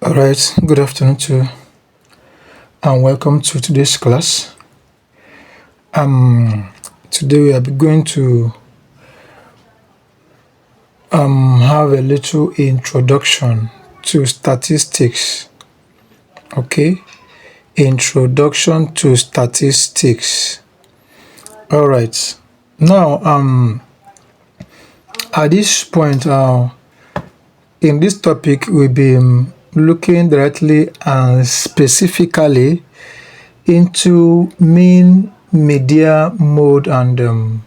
All right, good afternoon to you, and welcome to today's class. Today we are going to have a little introduction to statistics. Okay, introduction to statistics. All right, now at this point, in this topic, we'll be looking directly and specifically into mean, median, mode, and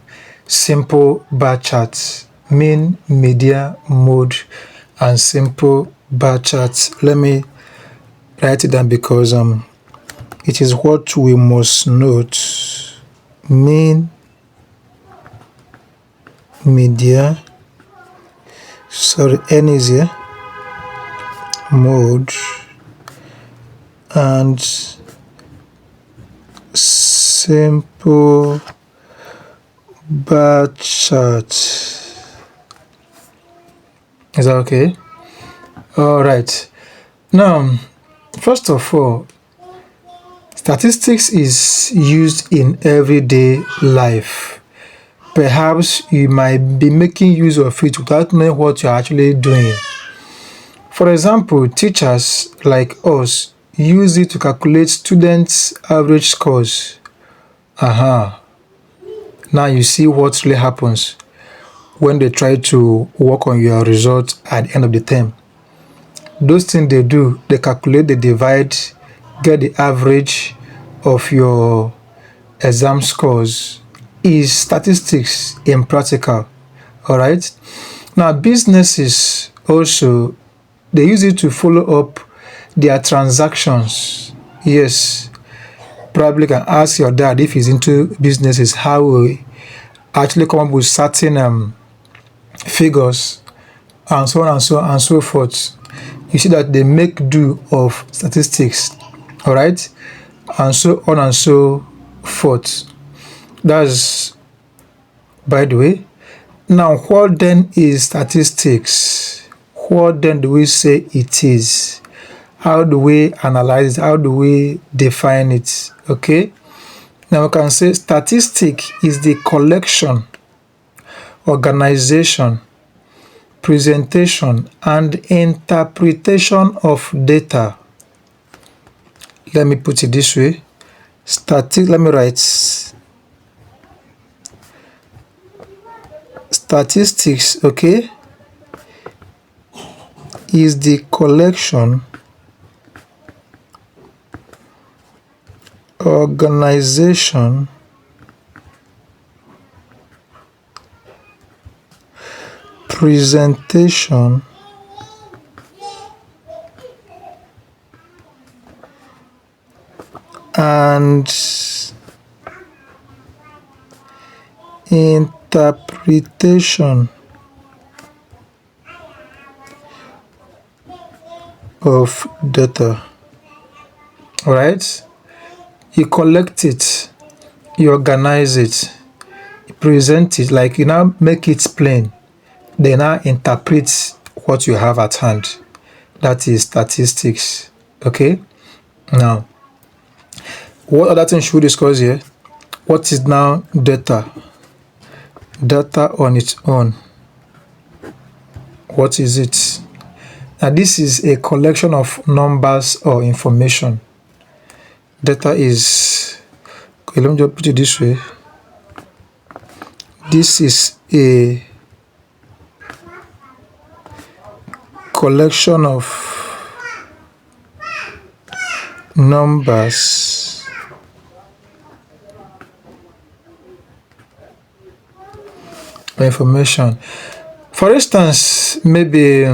simple bar charts. Mean, median, mode, and simple bar charts. Let me write it down because it is what we must note. Mean, median, n is here, mode, and simple bar chart. Is that okay? All right. Now, first of all, statistics is used in everyday life. Perhaps you might be making use of it without knowing what you're actually doing. For example, teachers like us use it to calculate students' average scores. Now you see what really happens when they try to work on your results at the end of the term. Those things they do, they calculate, they divide, get the average of your exam scores. Is statistics in practical. All right. Now businesses also, they use it to follow up their transactions. Yes, probably can ask your dad if he's into businesses how we actually come up with certain figures and so on and so forth. You see that they make do of statistics. All right, and so on and so forth. That's by the way. Now, what then is statistics? What then do we say it is? How do we analyze it? How do we define it? Okay. Now we can say statistic is the collection, organization, presentation, and interpretation of data. Let me put it this way. Let me write. Statistics, okay, is the collection, organization, presentation, and interpretation of data. All right, you collect it, you organize it, you present it, like you now make it plain, then now interpret what you have at hand. That is statistics. Okay. Now, what other things should we discuss here? What is now data? Data on its own. What is it? Now, this is a collection of numbers or information. Data is, okay, let me just put it this way. This is a collection of numbers or information. For instance, maybe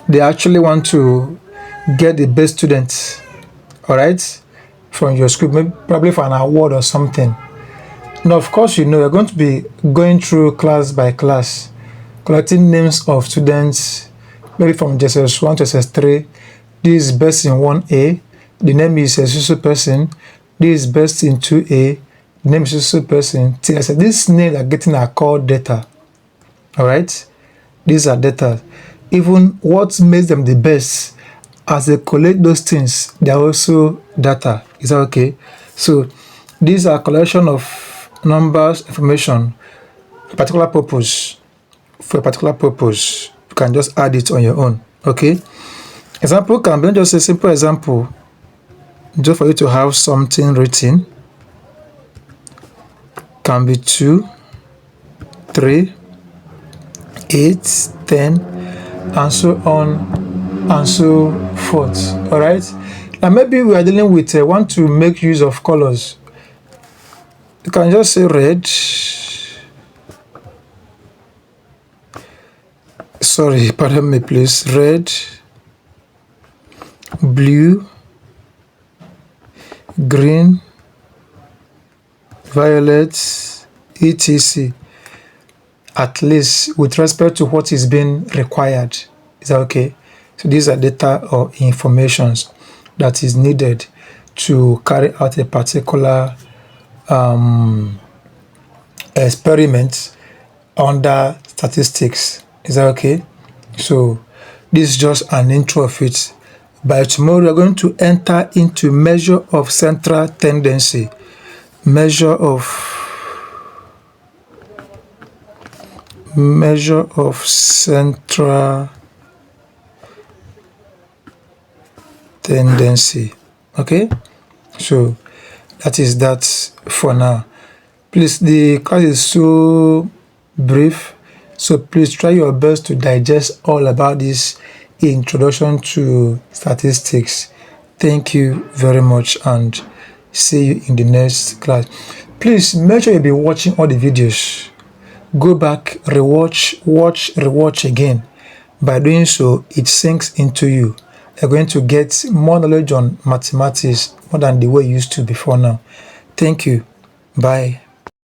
they actually want to get the best students, all right, from your school, maybe probably for an award or something. Now, of course, you're going to be going through class by class, collecting names of students, maybe from JSS1 to SS3. This is best in 1A. The name is a social person. This is best in 2A. The name is social person. These names are getting are called data. All right, these are data. even what makes them the best, as they collect those things, they are also data. Is that okay? So these are collection of numbers, information, a particular purpose, for a particular purpose. You can just add it on your own. Okay. Example can be just a simple example, just for you to have something written. Can be 2, 3, 8, 10, and so on and so forth. All right. Now maybe we are dealing with want to make use of colors. You can just say red. Sorry, pardon me, please. Red, blue, green, violet, etc. At least with respect to what is being required. Is that okay? So these are data or informations that is needed to carry out a particular experiment under statistics. Is that okay? So this is just an intro of it. By tomorrow, we're going to enter into measure of central tendency. Measure of central tendency. Okay, so that is that for now. Please, the class is so brief, so please try your best to digest all about this introduction to statistics. Thank you very much, and see you in the next class. Please make sure you be watching all the videos. Go back, rewatch, watch, rewatch again. By doing so, it sinks into you. You're going to get more knowledge on mathematics more than the way you used to before now. Thank you. Bye.